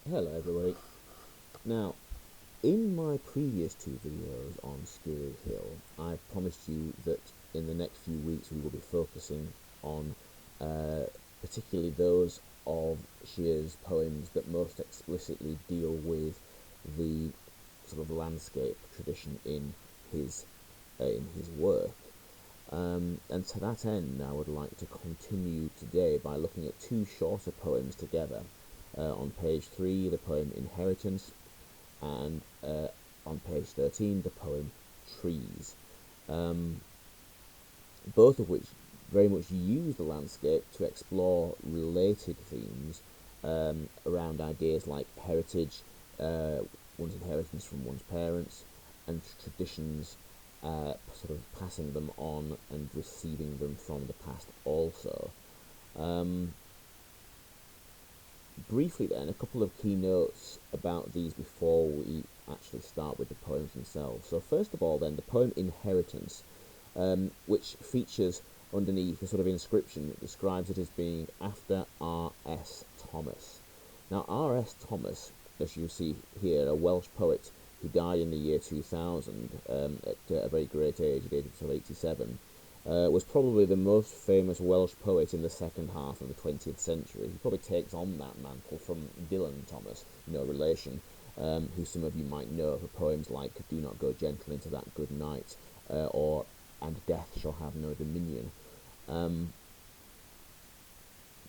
Hello everybody. Now, in my previous two videos on Scurry Hill, I promised you that in the next few weeks we will be focusing on particularly those of Shear's poems that most explicitly deal with the sort of landscape tradition in his work. And to that end, I would like to continue today by looking at two shorter poems together. On page 3, the poem Inheritance, and on page 13, the poem Trees, both of which very much use the landscape to explore related themes around ideas like heritage, one's inheritance from one's parents, and traditions, sort of passing them on and receiving them from the past also. Um, Briefly then, a couple of key notes about these before we actually start with the poems themselves. So first of all then, the poem Inheritance, which features underneath a sort of inscription that describes it as being after R.S. Thomas. Now R.S. Thomas, as you see here, a Welsh poet who died in the year 2000 at a very great age, at the age of 87, was probably the most famous Welsh poet in the second half of the 20th century. He probably takes on that mantle from Dylan Thomas, no relation, who some of you might know for poems like Do Not Go Gentle Into That Good Night, or And Death Shall Have No Dominion. Um,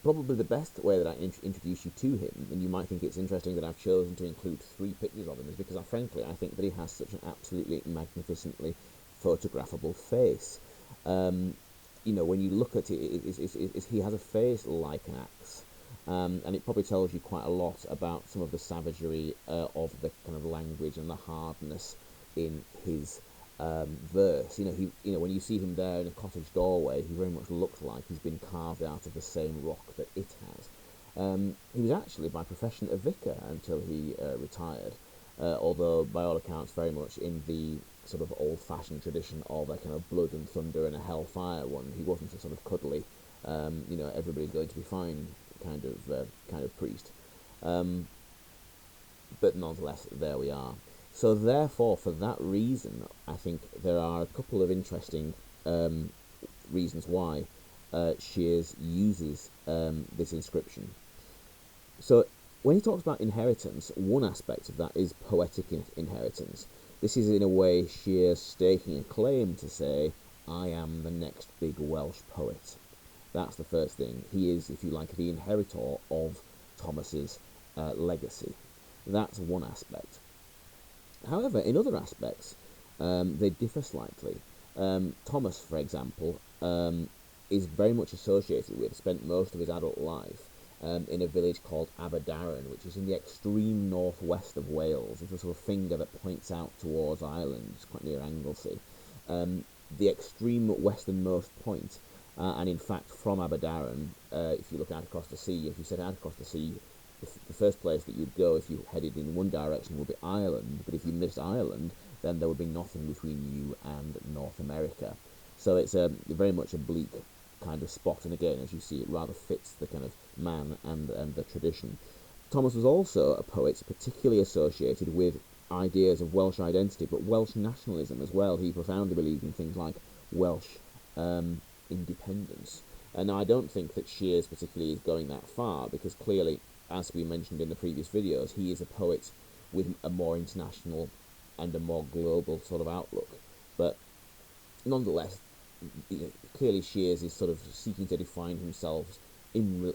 Probably the best way that I introduce you to him, and you might think it's interesting that I've chosen to include 3 pictures of him, is because I think that he has such an absolutely magnificently photographable face. Um, when you look at it, he has a face like an axe, and it probably tells you quite a lot about some of the savagery of the kind of language and the hardness in his verse. When you see him there in a cottage doorway, he very much looks like he's been carved out of the same rock that it has. He was actually by profession a vicar until he retired, although by all accounts very much in the sort of old-fashioned tradition of a kind of blood and thunder and a hellfire one. He wasn't a sort of cuddly, everybody's going to be fine kind of priest. Um, but nonetheless, there we are. So therefore, for that reason, I think there are a couple of interesting reasons why Shears uses this inscription. So when he talks about inheritance, one aspect of that is poetic inheritance. This is in a way Shears staking a claim to say, I am the next big Welsh poet. That's the first thing. He is, if you like, the inheritor of Thomas's legacy. That's one aspect. However, in other aspects, they differ slightly. Thomas, for example, is very much associated with, spent most of his adult life in a village called Aberdaron, which is in the extreme northwest of Wales. It's a sort of finger that points out towards Ireland, it's quite near Anglesey. The extreme westernmost point, and in fact, from Aberdaron, if you look out across the sea, if you set out across the sea, the first place that you'd go if you headed in one direction would be Ireland, but if you missed Ireland, then there would be nothing between you and North America. So it's very much a bleak kind of spot, and again, as you see, it rather fits the kind of man and the tradition. Thomas was also a poet particularly associated with ideas of Welsh identity, but Welsh nationalism as well. He profoundly believed in things like Welsh independence. And I don't think that Shears particularly is going that far, because clearly, as we mentioned in the previous videos, he is a poet with a more international and a more global sort of outlook. But nonetheless, clearly Shears is sort of seeking to define himself in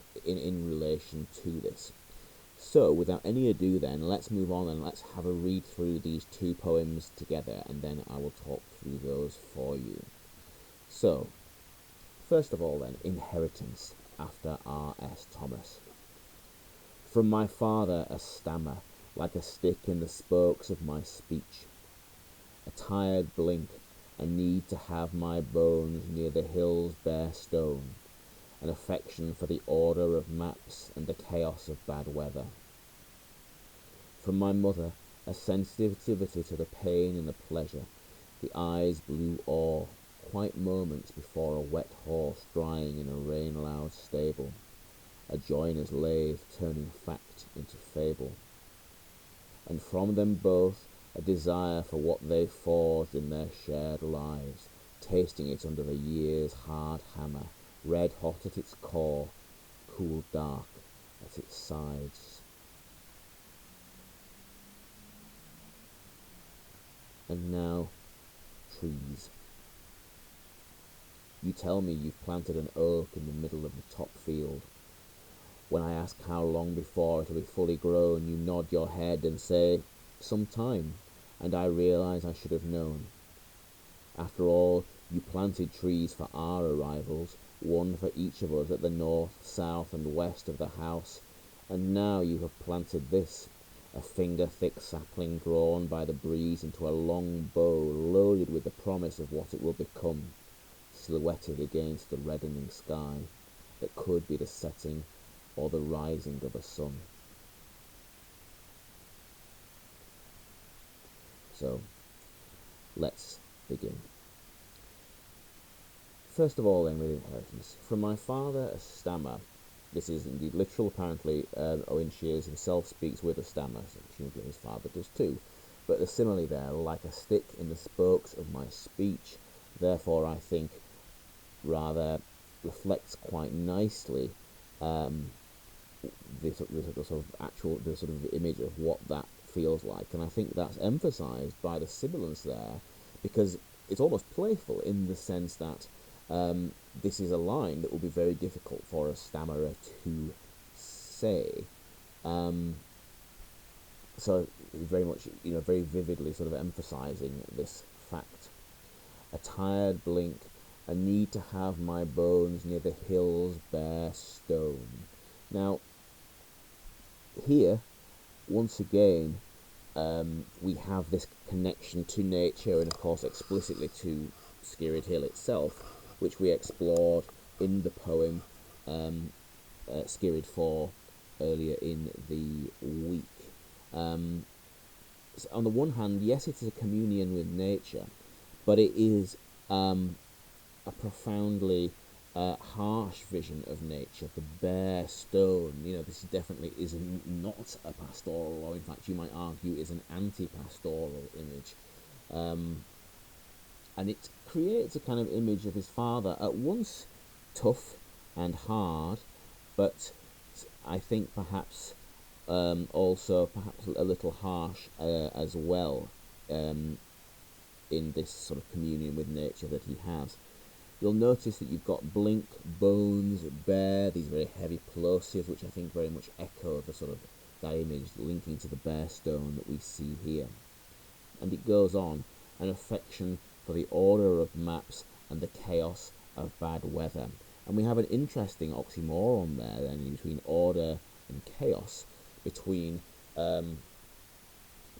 relation to this. So, without any ado then, let's move on and let's have a read through these two poems together, and then I will talk through those for you. So, first of all then, Inheritance, after R.S. Thomas. From my father a stammer, like a stick in the spokes of my speech, a tired blink, a need to have my bones near the hill's bare stone, an affection for the order of maps and the chaos of bad weather. From my mother a sensitivity to the pain and the pleasure, the eyes blue awe, quite moments before a wet horse drying in a rain-loud stable, a joiner's lathe turning fact into fable, and from them both a desire for what they forged in their shared lives, tasting it under the year's hard hammer, red hot at its core, cool dark at its sides. And now, trees. You tell me you've planted an oak in the middle of the top field. When I ask how long before it'll be fully grown, you nod your head and say, some time, and I realize I should have known. After all, you planted trees for our arrivals, one for each of us at the north, south, and west of the house, and now you have planted this, a finger-thick sapling drawn by the breeze into a long bow loaded with the promise of what it will become, silhouetted against the reddening sky that could be the setting or the rising of a sun. So, let's begin. First of all then, with inheritance. From my father, a stammer. This is indeed literal, apparently. Owen Shears himself speaks with a stammer, so presumably his father does too. But the simile there, like a stick in the spokes of my speech, therefore I think rather reflects quite nicely the sort of image of what that feels like, and I think that's emphasised by the sibilance there, because it's almost playful in the sense that this is a line that will be very difficult for a stammerer to say. So very much, very vividly sort of emphasising this fact. A tired blink, a need to have my bones near the hill's bare stone. Now, here, once again, we have this connection to nature and, of course, explicitly to Skirrid Hill itself, which we explored in the poem Skirrid 4 earlier in the week. So on the one hand, yes, it is a communion with nature, but it is a profoundly harsh vision of nature, the bare stone. This definitely is not a pastoral, or in fact you might argue is an anti-pastoral image. And it creates a kind of image of his father, at once tough and hard, but I think perhaps also perhaps a little harsh as well, in this sort of communion with nature that he has. You'll notice that you've got blink, bones, bare, these very heavy plosives, which I think very much echo the sort of that image linking to the bare stone that we see here. And it goes on, an affection for the order of maps and the chaos of bad weather. And we have an interesting oxymoron there then between order and chaos, between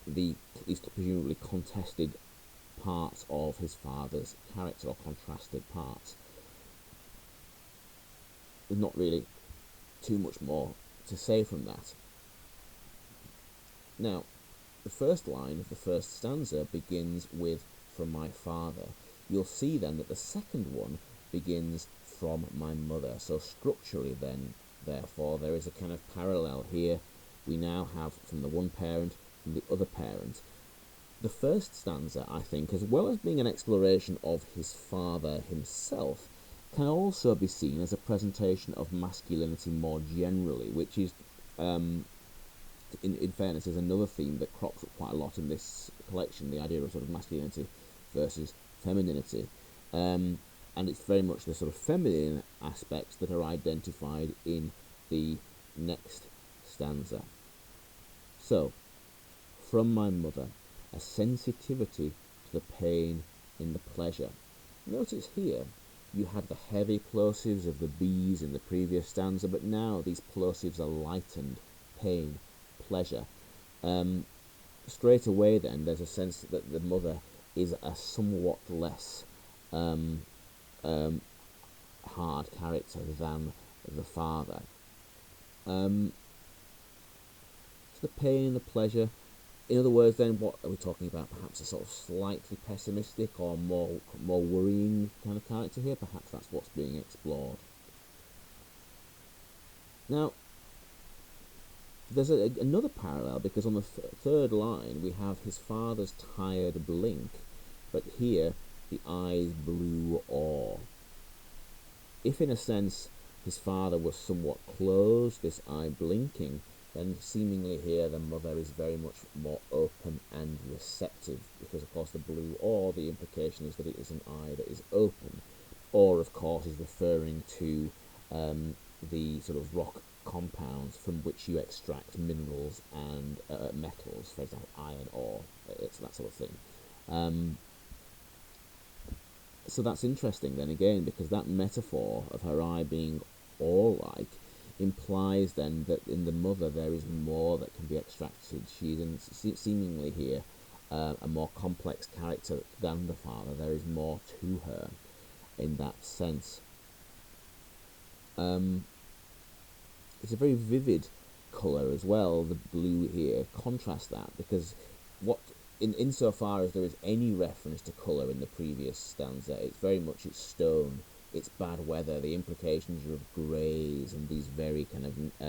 these presumably contested parts of his father's character, or contrasted parts. There's not really too much more to say from that. Now, the first line of the first stanza begins with "from my father." You'll see then that the second one begins "from my mother." So structurally then, therefore, there is a kind of parallel here. We now have from the one parent, from the other parent. The first stanza, I think, as well as being an exploration of his father himself, can also be seen as a presentation of masculinity more generally, which is, in fairness, is another theme that crops up quite a lot in this collection, the idea of sort of masculinity versus femininity. And it's very much the sort of feminine aspects that are identified in the next stanza. So, from my mother, a sensitivity to the pain in the pleasure. Notice here, you had the heavy plosives of the bees in the previous stanza, but now these plosives are lightened, pain, pleasure. Straight away then, there's a sense that the mother is a somewhat less hard character than the father. So the pain, the pleasure. In other words, then, what are we talking about? Perhaps a sort of slightly pessimistic or more worrying kind of character here. Perhaps that's what's being explored. Now, There's another parallel, because on the third line we have his father's tired blink, but here the eyes blue awe. If in a sense his father was somewhat closed, this eye blinking, then seemingly here the mother is very much more open and receptive, because of course the blue awe, the implication is that it is an eye that is open, or of course is referring to the sort of rock compounds from which you extract minerals and metals, for example iron ore, it's that sort of thing. So that's interesting then again, because that metaphor of her eye being ore-like implies then that in the mother there is more that can be extracted. She is seemingly here a more complex character than the father. There is more to her in that sense. It's a very vivid colour as well, the blue here. Contrast that, because what insofar as there is any reference to colour in the previous stanza, it's very much it's stone, it's bad weather, the implications are of greys and these very kind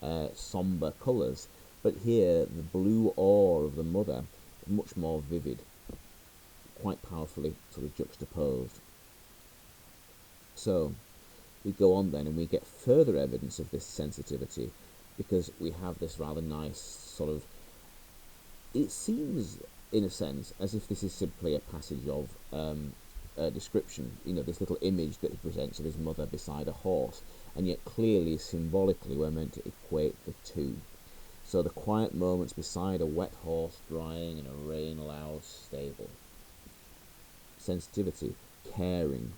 of sombre colours. But here, the blue ore of the mother, much more vivid, quite powerfully sort of juxtaposed. So, we go on then and we get further evidence of this sensitivity, because we have this rather nice sort of, it seems in a sense as if this is simply a passage of a description, this little image that he presents of his mother beside a horse, and yet clearly symbolically we're meant to equate the two. So the quiet moments beside a wet horse drying in a rain-loud stable. Sensitivity, caring,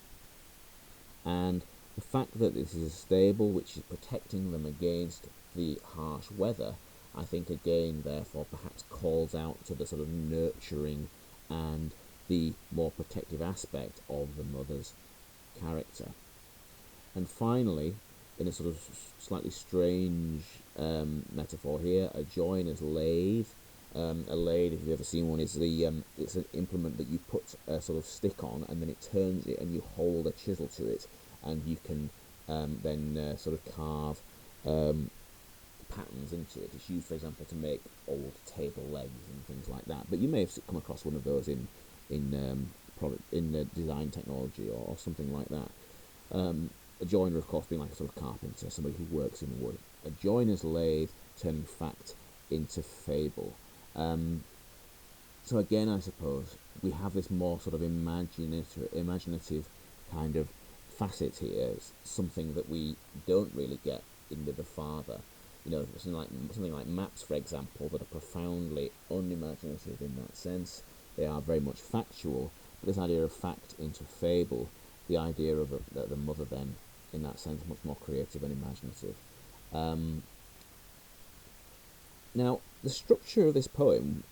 and the fact that this is a stable which is protecting them against the harsh weather, I think again therefore perhaps calls out to the sort of nurturing and the more protective aspect of the mother's character. And finally, in a sort of slightly strange metaphor here, a joiner's lathe. A lathe, if you've ever seen one, is it's an implement that you put a sort of stick on and then it turns it and you hold a chisel to it, and you can then sort of carve patterns into it. It's used, for example, to make old table legs and things like that. But you may have come across one of those in design technology or something like that. A joiner, of course, being like a sort of carpenter, somebody who works in wood. A joiner's lathe turning fact into fable. So again, I suppose we have this more sort of imaginative kind of facet here, something that we don't really get in with the father. Something like maps, for example, that are profoundly unimaginative in that sense. They are very much factual, but this idea of fact into fable, the idea of the mother then, in that sense, much more creative and imaginative. Now, the structure of this poem,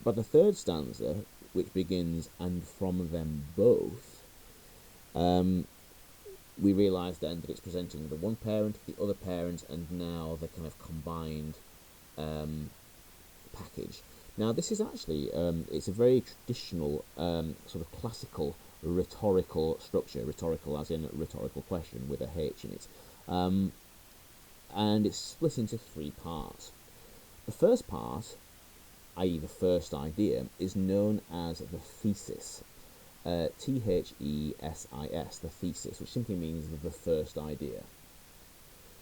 by the third stanza, which begins, "and from them both," we realise then that it's presenting the one parent, the other parent, and now the kind of combined package. Now, this is actually, it's a very traditional sort of classical rhetorical structure, rhetorical as in a rhetorical question with a H in it. And it's split into three parts. The first part, i.e. the first idea, is known as the thesis. Thesis, the thesis, which simply means the first idea.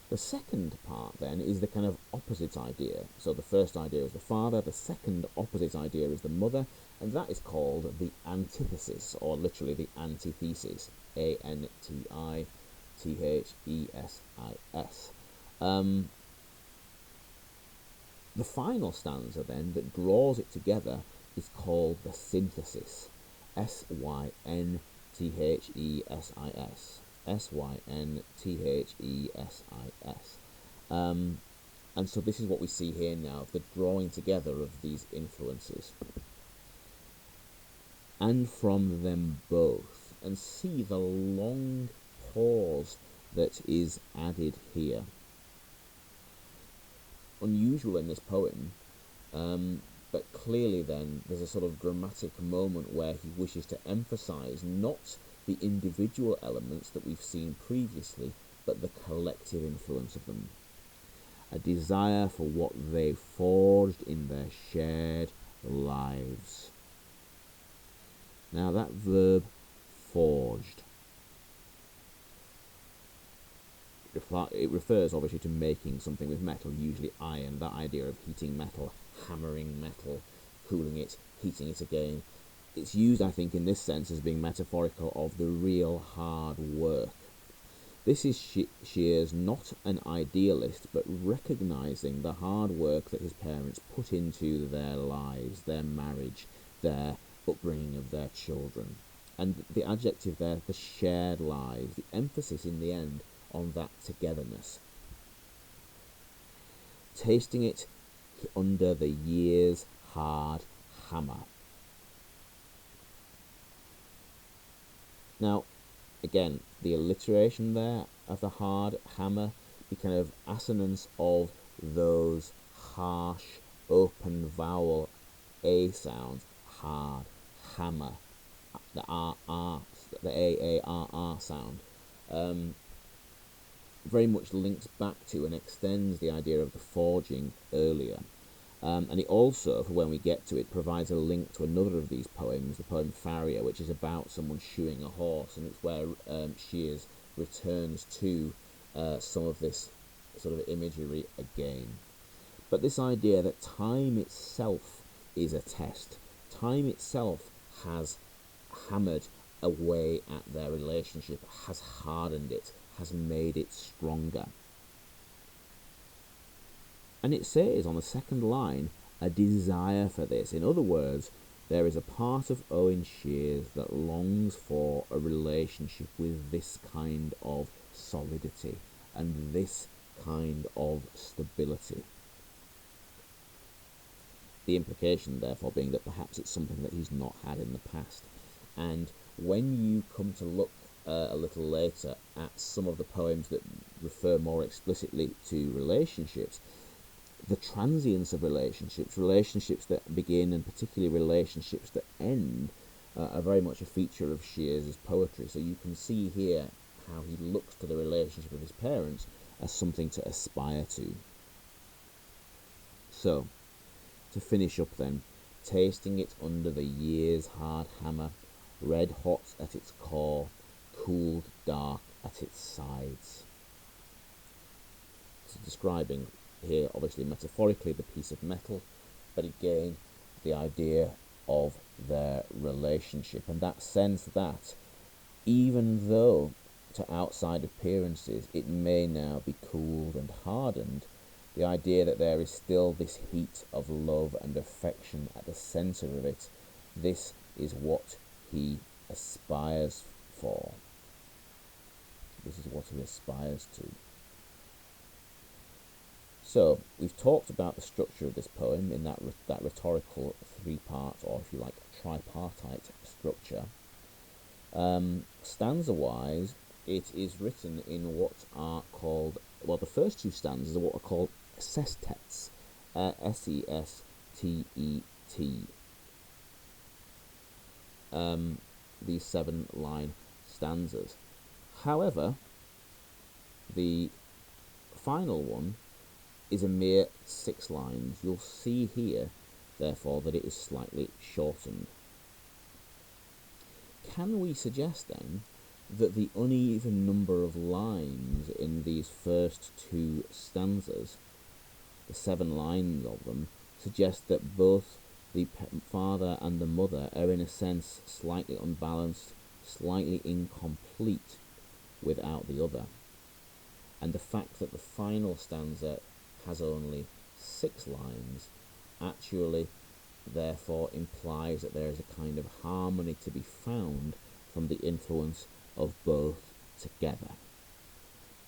The second part then is the kind of opposite idea. So the first idea is the father, the second opposite idea is the mother, and that is called the antithesis, or literally the antithesis. Antithesis. The final stanza then that draws it together is called the synthesis. Synthesis. Synthesis. And so this is what we see here now, the drawing together of these influences. And from them both, and see the long pause that is added here. Unusual in this poem, but clearly then there's a sort of dramatic moment where he wishes to emphasize not the individual elements that we've seen previously, but the collective influence of them. a desire for what they forged in their shared lives. Now that verb, forged, it refers obviously to making something with metal, usually iron, that idea of heating metal, hammering metal, cooling it, heating it again. It's used, I think, in this sense as being metaphorical of the real hard work. This is Shears not an idealist, but recognising the hard work that his parents put into their lives, their marriage, their upbringing of their children. And the adjective there, the shared lives, the emphasis in the end on that togetherness. Tasting it under the year's hard hammer. Now, again, the alliteration there of the hard hammer, the kind of assonance of those harsh open vowel A sounds, hard, hammer, the R, the A-A-R-R sound, very much links back to and extends the idea of the forging earlier. And it also, for when we get to it, provides a link to another of these poems, the poem Farrier, which is about someone shoeing a horse, and it's where Shears returns to some of this sort of imagery again. But this idea that time itself is a test, time itself has hammered away at their relationship, has hardened it, has made it stronger. And it says on the second line, a desire for this. In other words, there is a part of Owen Shears that longs for a relationship with this kind of solidity and this kind of stability. The implication, therefore, being that perhaps it's something that he's not had in the past. And when you come to look a little later at some of the poems that refer more explicitly to relationships, the transience of relationships, relationships that begin and particularly relationships that end, are very much a feature of Shears's poetry. So you can see here how he looks to the relationship of his parents as something to aspire to. So, to finish up then, tasting it under the year's hard hammer, red hot at its core, cooled dark at its sides. So describing here, obviously metaphorically, the piece of metal, but again, the idea of their relationship, and that sense that even though to outside appearances it may now be cooled and hardened, the idea that there is still this heat of love and affection at the centre of it, this is what he aspires for. This is what he aspires to. So, we've talked about the structure of this poem in that rhetorical three-part, or if you like, tripartite structure. Stanza-wise, it is written in what are called, well, the first two stanzas are what are called sestets, S-E-S-T-E-T. These 7-line stanzas. However, the final one is a mere 6 lines. You'll see here, therefore, that it is slightly shortened. Can we suggest then that the uneven number of lines in these first 2 stanzas, the 7 lines of them, suggest that both the father and the mother are in a sense slightly unbalanced, slightly incomplete without the other? And the fact that the final stanza has only 6 lines actually therefore implies that there is a kind of harmony to be found from the influence of both together.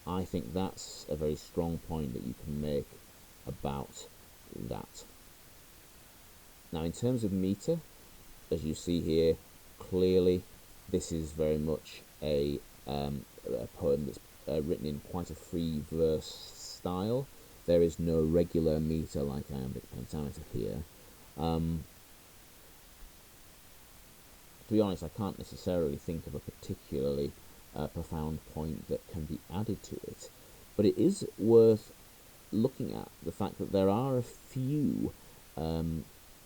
I think that's a very strong point that you can make about that. Now, in terms of metre, as you see here, clearly this is very much a poem that's written in quite a free verse style. There is no regular metre like iambic pentameter here. To be honest, I can't necessarily think of a particularly profound point that can be added to it, but it is worth looking at the fact that there are a few of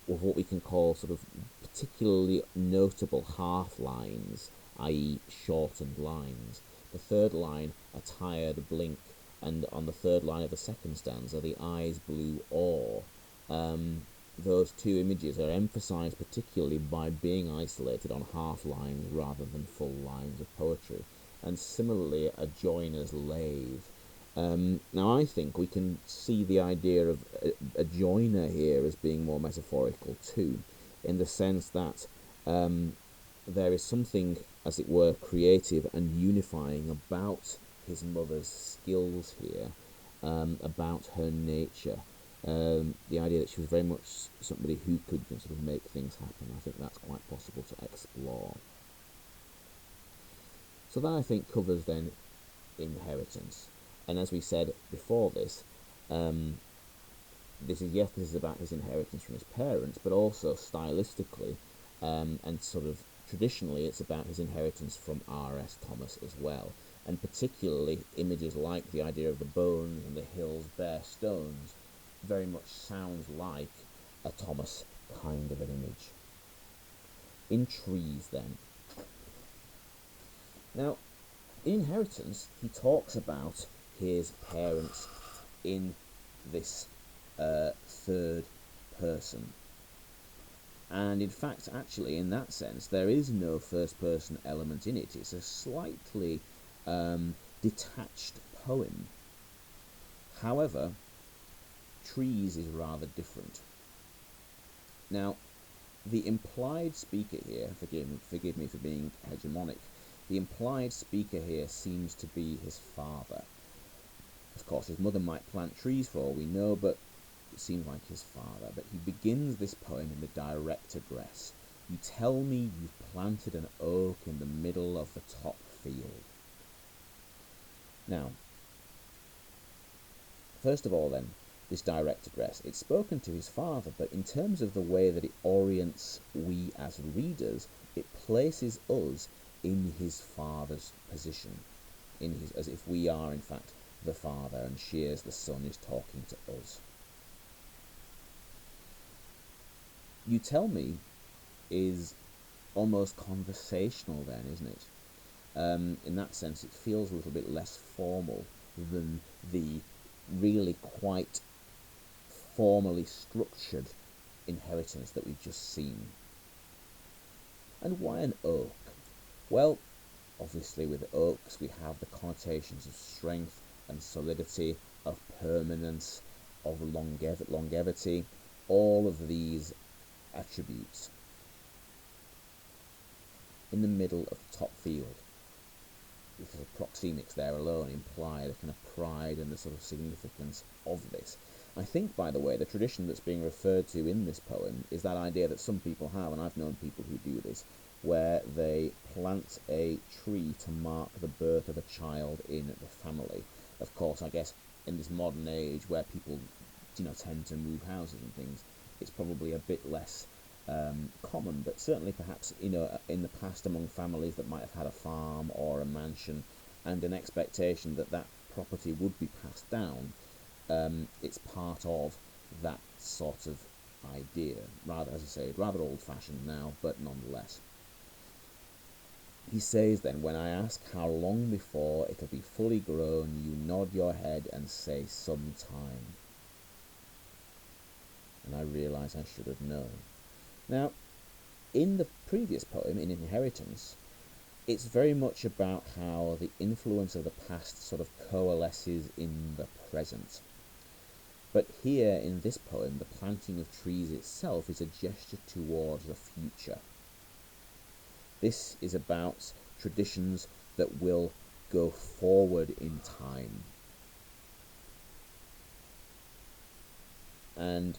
what we can call sort of particularly notable half lines, i.e. shortened lines. The third line, a tired blink, and on the third line of the second stanza, the eyes blue awe. Those two images are emphasised particularly by being isolated on half lines rather than full lines of poetry. And similarly, a joiner's lathe. Now, I think we can see the idea of a joiner here as being more metaphorical too, in the sense that there is something, as it were, creative and unifying about his mother's skills here, about her nature. The idea that she was very much somebody who could sort of make things happen. I think that's quite possible to explore. So that, I think, covers then inheritance. And as we said before this, this is about his inheritance from his parents, but also stylistically and sort of traditionally, it's about his inheritance from R.S. Thomas as well, and particularly images like the idea of the bones and the hills bare stones very much sounds like a Thomas kind of an image. In trees, then. Now, in inheritance, he talks about his parents in this third person. And in fact, actually, in that sense, there is no first-person element in it. It's a slightly detached poem. However, trees is rather different. Now, the implied speaker here, forgive me for being hegemonic, the implied speaker here seems to be his father. Of course, his mother might plant trees for all we know, but it seems like his father. But he begins this poem in the direct address. You tell me you've planted an oak in the middle of the top field. Now, first of all then, this direct address. It's spoken to his father, but in terms of the way that it orients we as readers, it places us in his father's position, as if we are in fact the father and she as the son is talking to us. You tell me is almost conversational then, isn't it? In that sense, it feels a little bit less formal than the really quite formally structured inheritance that we've just seen. And why an oak? Well, obviously with oaks we have the connotations of strength and solidity, of permanence, of longevity, all of these attributes. In the middle of the top field, because the proxemics there alone imply the kind of pride and the sort of significance of this. I think, by the way, the tradition that's being referred to in this poem is that idea that some people have, and I've known people who do this, where they plant a tree to mark the birth of a child in the family. Of course, I guess in this modern age where people, tend to move houses and things, it's probably a bit less common, but certainly perhaps, in the past among families that might have had a farm or a mansion and an expectation that that property would be passed down, it's part of that sort of idea. Rather, as I say, rather old-fashioned now, but nonetheless. He says then, when I ask how long before it'll be fully grown, you nod your head and say some time. And I realise I should have known. Now, in the previous poem, in Inheritance, it's very much about how the influence of the past sort of coalesces in the present. But here, in this poem, the planting of trees itself is a gesture towards the future. This is about traditions that will go forward in time. And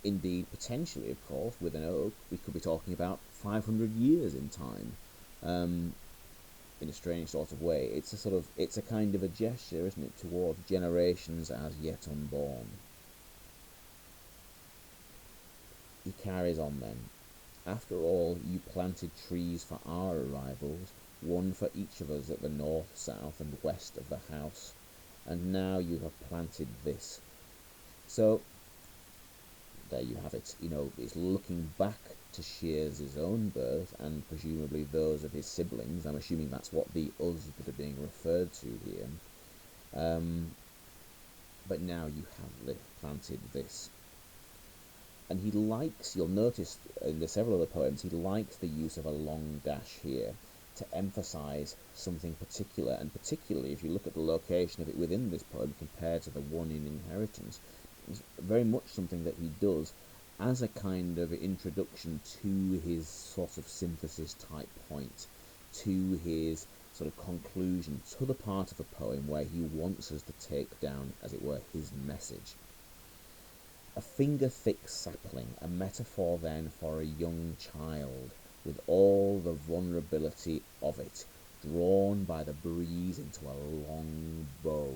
indeed, potentially, of course, with an oak, we could be talking about 500 years in time, in a strange sort of way. It's a kind of a gesture, isn't it, towards generations as yet unborn. He carries on then. After all, you planted trees for our arrivals, one for each of us at the north, south, and west of the house. and now you have planted this. So there you have it. It's looking back to Shears's own birth and presumably those of his siblings. I'm assuming that's what the us that are being referred to here. But now you have planted this. And he likes, you'll notice in the several other poems, he likes the use of a long dash here to emphasize something particular, and particularly if you look at the location of it within this poem compared to the one in Inheritance, it's very much something that he does as a kind of introduction to his sort of synthesis type point, to his sort of conclusion, to the part of the poem where he wants us to take down, as it were, his message. A finger-thick sapling, a metaphor then for a young child, with all the vulnerability of it, drawn by the breeze into a long bow.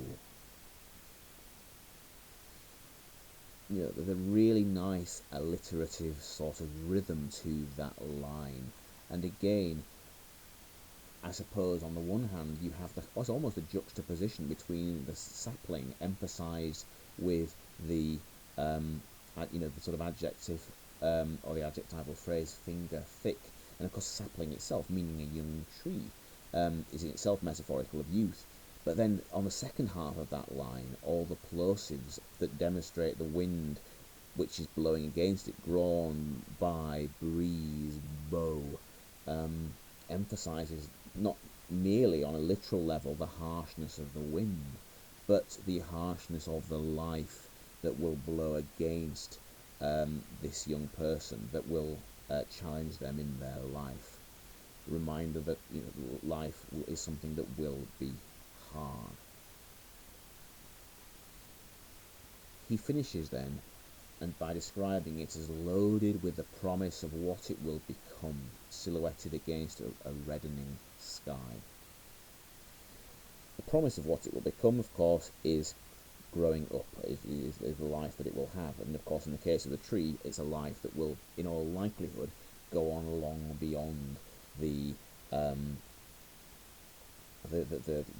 There's a really nice alliterative sort of rhythm to that line. And again, I suppose on the one hand you have it's almost a juxtaposition between the sapling emphasized with the the sort of adjective or the adjectival phrase finger thick, and of course sapling itself, meaning a young tree, is in itself metaphorical of youth. But then on the second half of that line, all the plosives that demonstrate the wind which is blowing against it, drawn by breeze, bow, emphasizes not merely on a literal level the harshness of the wind, but the harshness of the life that will blow against this young person, that will challenge them in their life. Reminder that life is something that will be hard. He finishes then, and by describing it as loaded with the promise of what it will become, silhouetted against a reddening sky. The promise of what it will become, of course, is growing up, is the life that it will have. And of course, in the case of the tree, it's a life that will, in all likelihood, go on long beyond the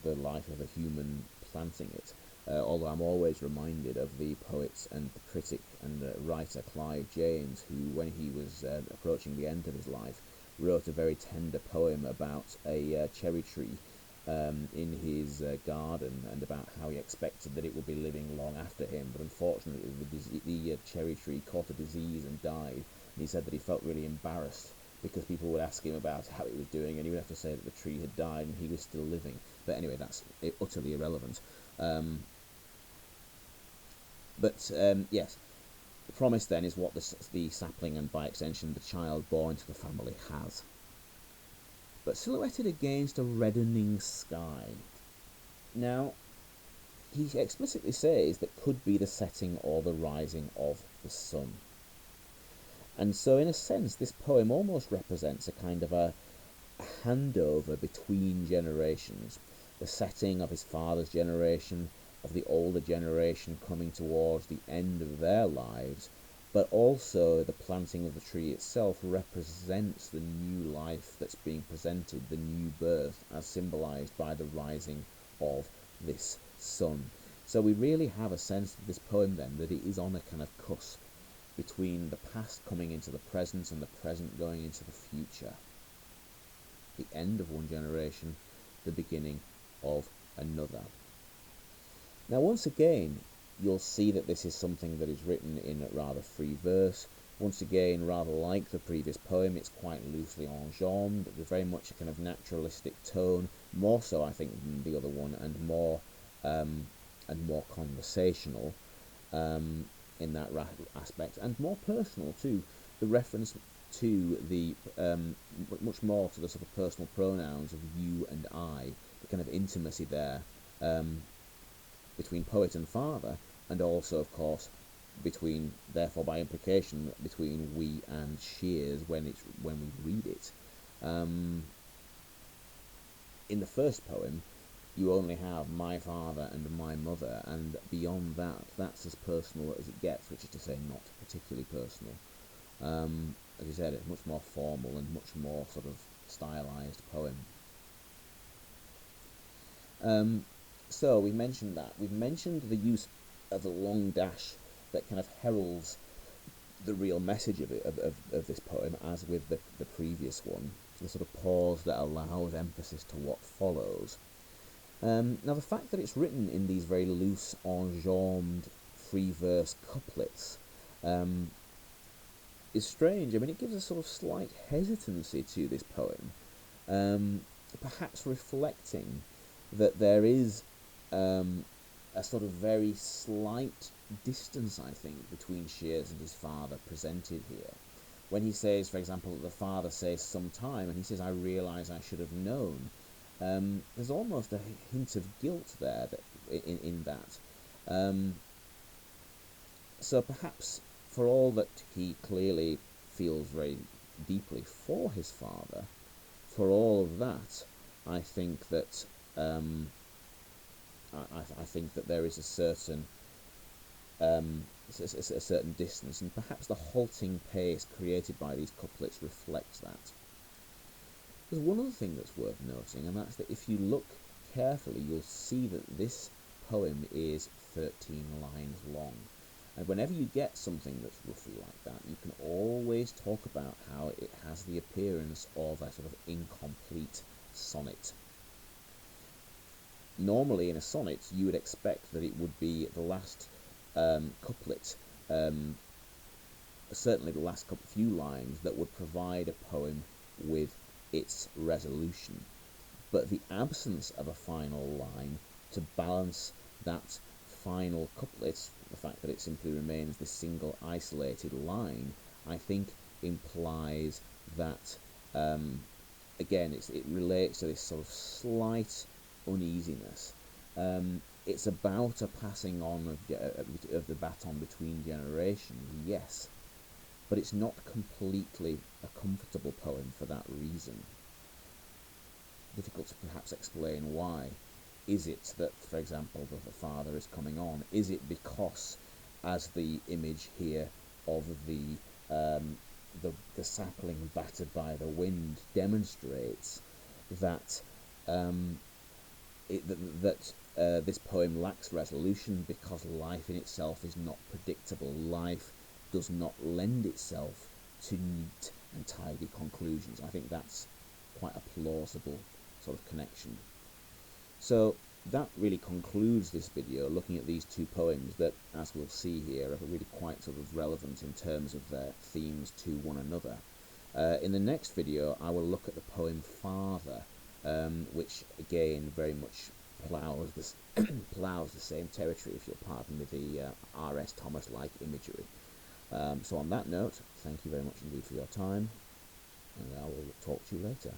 life of a human planting it. Although I'm always reminded of the poet and the critic and writer Clive James, who, when he was approaching the end of his life, wrote a very tender poem about a cherry tree in his garden, and about how he expected that it would be living long after him, but unfortunately the cherry tree caught a disease and died. And he said that he felt really embarrassed because people would ask him about how it was doing, and he would have to say that the tree had died and he was still living. But anyway, that's utterly irrelevant. Yes, the promise then is what the sapling, and by extension the child born to the family, has. But silhouetted against a reddening sky. Now, he explicitly says that could be the setting or the rising of the sun. And so, in a sense, this poem almost represents a kind of a handover between generations. The setting of his father's generation, of the older generation coming towards the end of their lives, but also the planting of the tree itself represents the new life that's being presented, the new birth, as symbolized by the rising of this sun. So we really have a sense of this poem then that it is on a kind of cusp between the past coming into the present and the present going into the future. The end of one generation, the beginning of another. Now, once again, you'll see that this is something that is written in rather free verse. Once again, rather like the previous poem, it's quite loosely enjambed. There's very much a kind of naturalistic tone, more so, I think, than the other one, and more conversational in that aspect, and more personal too. The reference to the much more to the sort of personal pronouns of you and I, the kind of intimacy there between poet and father, and also, of course, between, therefore by implication, between we and Shears when we read it. In the first poem, you only have my father and my mother, and beyond that, that's as personal as it gets, which is to say, not particularly personal. As you said, it's much more formal and much more sort of stylized poem. So we mentioned that. We've mentioned the use of the long dash that kind of heralds the real message of this poem, as with the previous one. So the sort of pause that allows emphasis to what follows. Now, the fact that it's written in these very loose, enjambed, free verse couplets is strange. I mean, it gives a sort of slight hesitancy to this poem, perhaps reflecting that there is a sort of very slight distance, I think, between Shears and his father presented here. When he says, for example, that the father says sometime, and he says, "I realise I should have known," there's almost a hint of guilt there in that. So perhaps, for all that he clearly feels very deeply for his father, for all of that, I think that I think that there is a certain distance, and perhaps the halting pace created by these couplets reflects that. There's one other thing that's worth noting, and that's that if you look carefully, you'll see that this poem is 13 lines long. And whenever you get something that's roughly like that, you can always talk about how it has the appearance of a sort of incomplete sonnet. Normally in a sonnet, you would expect that it would be the last couplet, certainly the last few lines, that would provide a poem with its resolution. But the absence of a final line to balance that final couplet, the fact that it simply remains this single isolated line, I think implies that, again, it relates to this sort of slight uneasiness. It's about a passing on of the baton between generations, yes, but it's not completely a comfortable poem for that reason. Difficult to perhaps explain why. Is it that, for example, the father is coming on? Is it because, as the image here of the sapling battered by the wind demonstrates, that this poem lacks resolution because life in itself is not predictable. Life does not lend itself to neat and tidy conclusions. I think that's quite a plausible sort of connection. So that really concludes this video, looking at these two poems that, as we'll see here, are really quite sort of relevant in terms of their themes to one another. In the next video, I will look at the poem Father, which again very much ploughs the same territory, if you'll pardon me, the R.S. Thomas-like imagery. So on that note, thank you very much indeed for your time, and I will talk to you later.